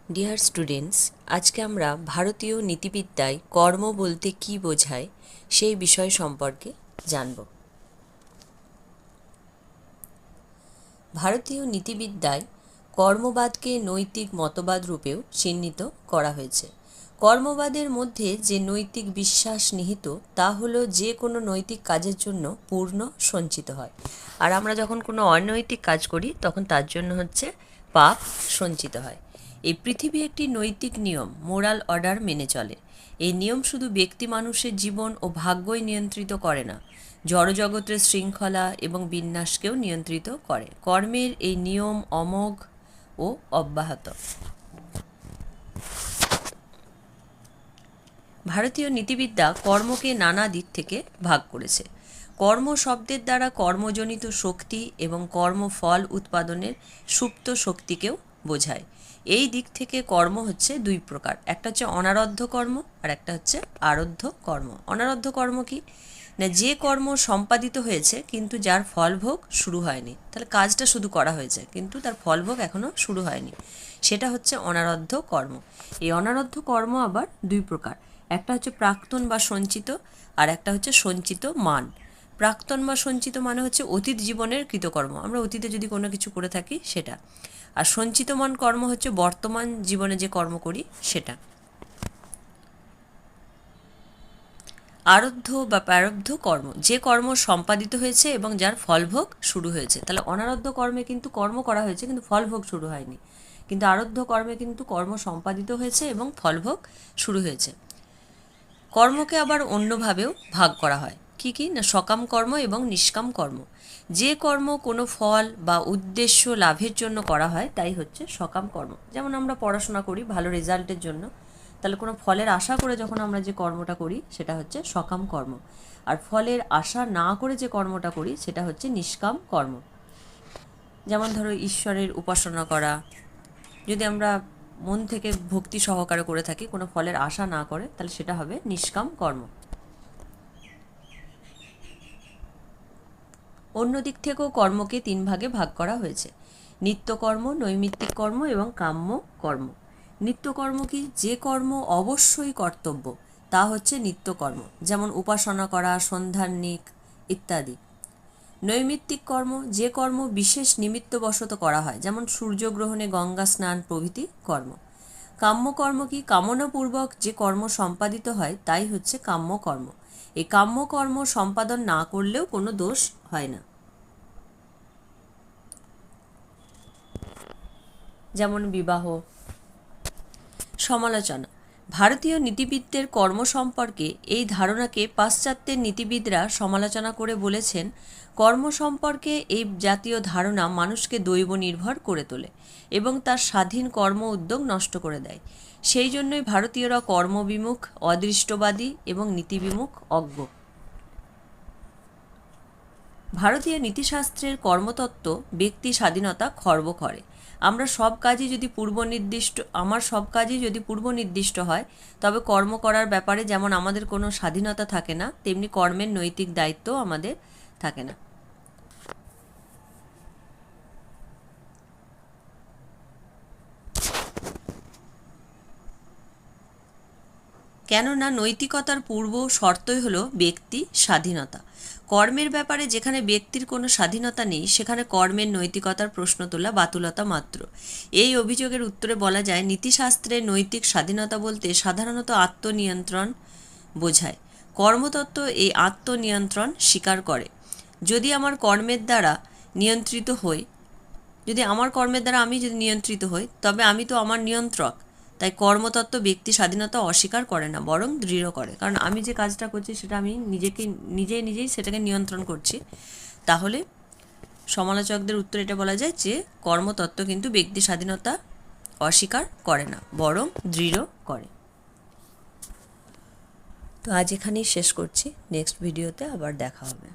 Dear students, আজকে আমরা ভারতীয় নীতিবিদ্যায় কর্ম বলতে কী বোঝায় সেই বিষয় সম্পর্কে জানব। ভারতীয় নীতিবিদ্যায় কর্মবাদকে নৈতিক মতবাদ রূপেও চিহ্নিত করা হয়েছে। কর্মবাদের মধ্যে যে নৈতিক বিশ্বাস নিহিত তা হলো যে কোনো নৈতিক কাজের জন্য পূর্ণ সঞ্চিত হয়, আর আমরা যখন কোনো অনৈতিক কাজ করি তখন তার জন্য হচ্ছে পাপ সঞ্চিত হয়। এই পৃথিবী একটি নৈতিক নিয়ম, মোরাল অর্ডার মেনে চলে। এই নিয়ম শুধু ব্যক্তি মানুষের জীবন ও ভাগ্যই নিয়ন্ত্রিত করে না, জড়জগতের শৃঙ্খলা এবং বিন্যাসকেও নিয়ন্ত্রিত করে। কর্মের এই নিয়ম অমোঘ ও অব্যাহত। ভারতীয় নীতিবিদ্যা কর্মকে নানা দিক থেকে ভাগ করেছে। কর্ম শব্দের দ্বারা কর্মজনিত শক্তি এবং কর্মফল উৎপাদনের সুপ্ত শক্তিকেও বোঝায়। এই দিক থেকে কর্ম হচ্ছে দুই প্রকার, একটা হচ্ছে অনারব্ধ কর্ম আর একটা হচ্ছে আরব্ধ কর্ম। অনারব্ধ কর্ম কি না, যে কর্ম সম্পাদিত হয়েছে কিন্তু যার ফলভোগ শুরু হয়নি, তাহলে কাজটা শুধু করা হয়েছে কিন্তু তার ফলভোগ এখনও শুরু হয়নি, সেটা হচ্ছে অনারব্ধ কর্ম। এই অনারব্ধ কর্ম আবার দুই প্রকার, একটা হচ্ছে প্রাক্তন বা সঞ্চিত, আর একটা হচ্ছে সঞ্চিত মান। প্রাক্তন বা সঞ্চিত মানে হচ্ছে অতীত জীবনের কৃতকর্ম, আমরা অতীতে যদি কোনো কিছু করে থাকি সেটা। আর সঞ্চিত মান কর্ম হচ্ছে বর্তমান জীবনে যে কর্ম করি সেটা। আরব্ধ বা প্রারব্ধ কর্ম, যে কর্ম সম্পাদিত হয়েছে এবং যার ফলভোগ শুরু হয়েছে। তাহলে অনারব্ধ কর্মে কিন্তু কর্ম করা হয়েছে কিন্তু ফলভোগ শুরু হয়নি, কিন্তু আরব্ধ কর্মে কিন্তু কর্ম সম্পাদিত হয়েছে এবং ফলভোগ শুরু হয়েছে। কর্মকে আবার অন্যভাবেও ভাগ করা হয়, কি না, সকাম কর্ম এবং নিষ্কাম কর্ম। যে কর্ম কোনো ফল বা উদ্দেশ্য লাভের জন্য করা হয় তাই হচ্ছে সকাম কর্ম। যেমন আমরা পড়াশোনা করি ভালো রেজাল্টের জন্য, তাহলে কোনো ফলের আশা করে যখন আমরা যে কর্মটা করি সেটা হচ্ছে সকাম কর্ম। আর ফলের আশা না করে যে কর্মটা করি সেটা হচ্ছে নিষ্কাম কর্ম। যেমন ধরো ঈশ্বরের উপাসনা করা, যদি আমরা মন থেকে ভক্তি সহকারে করে থাকি, কোনো ফলের আশা না করে, তাহলে সেটা হবে নিষ্কাম কর্ম। অন্য দিক থেকেও কর্মকে তিন ভাগে ভাগ করা হয়েছে: নিত্যকর্ম, নৈমিত্তিক কর্ম এবং কাম্য কর্ম। নিত্যকর্ম কি, যে কর্ম অবশ্যই কর্তব্য তা হচ্ছে নিত্যকর্ম, যেমন উপাসনা করা, সন্ধ্যান্নিক ইত্যাদি। নৈমিত্তিক কর্ম, যে কর্ম বিশেষ নিমিত্তবশত করা হয়, যেমন সূর্যগ্রহণে গঙ্গা স্নান প্রভৃতি কর্ম। কাম্যকর্ম কি, কামনাপূর্বক যে কর্ম সম্পাদিত হয় তাই হচ্ছে কাম্যকর্ম। এই কাম্যকর্ম সম্পাদন না করলেও কোনো দোষ হয় না। যেমন বিবাহ। সমালোচনা। ভারতীয় নীতিবিদদের কর্ম সম্পর্কে এই ধারণাকে পাশ্চাত্যের নীতিবিদরা সমালোচনা করে বলেছেন, কর্ম সম্পর্কে এই জাতীয় ধারণা মানুষকে দৈব নির্ভর করে তোলে এবং তার স্বাধীন কর্ম উদ্যোগ নষ্ট করে দেয়। সেই জন্যই ভারতীয়রা কর্মবিমুখ, অদৃষ্টবাদী এবং নীতিবিমুখ অজ্ঞ। ভারতীয় নীতিশাস্ত্রের কর্মতত্ত্ব ব্যক্তি স্বাধীনতা খর্ব করে। আমার সব কাজই যদি পূর্ব নির্দিষ্ট হয়, তবে কর্ম করার ব্যাপারে যেমন আমাদের কোনো স্বাধীনতা থাকে না, তেমনি কর্মের নৈতিক দায়িত্ব আমাদের থাকে না। কেননা নৈতিকতার পূর্ব শর্তই হলো ব্যক্তি স্বাধীনতা। কর্মের ব্যাপারে যেখানে ব্যক্তির কোনো স্বাধীনতা নেই, সেখানে কর্মের নৈতিকতার প্রশ্ন তোলা বাতুলতা মাত্র। এই অভিযোগের উত্তরে বলা যায়, নীতিশাস্ত্রে নৈতিক স্বাধীনতা বলতে সাধারণত আত্মনিয়ন্ত্রণ বোঝায়। কর্মতত্ত্ব এই আত্মনিয়ন্ত্রণ স্বীকার করে। যদি আমার কর্মের দ্বারা আমি যদি নিয়ন্ত্রিত হই, তবে আমি তো আমার নিয়ন্ত্রক। তাই কর্মতত্ত্ব ব্যক্তি স্বাধীনতা অস্বীকার করে না, বরং দৃঢ় করে। কারণ আমি যে কাজটা করছি সেটা আমি নিজেই সেটাকে নিয়ন্ত্রণ করছি। তাহলে সমালোচকদের উত্তর এটা বলা যায় যে কর্মতত্ত্ব কিন্তু ব্যক্তি স্বাধীনতা অস্বীকার করে না, বরং দৃঢ় করে। তো আজ এখানেই শেষ করছি, নেক্সট ভিডিওতে আবার দেখা হবে।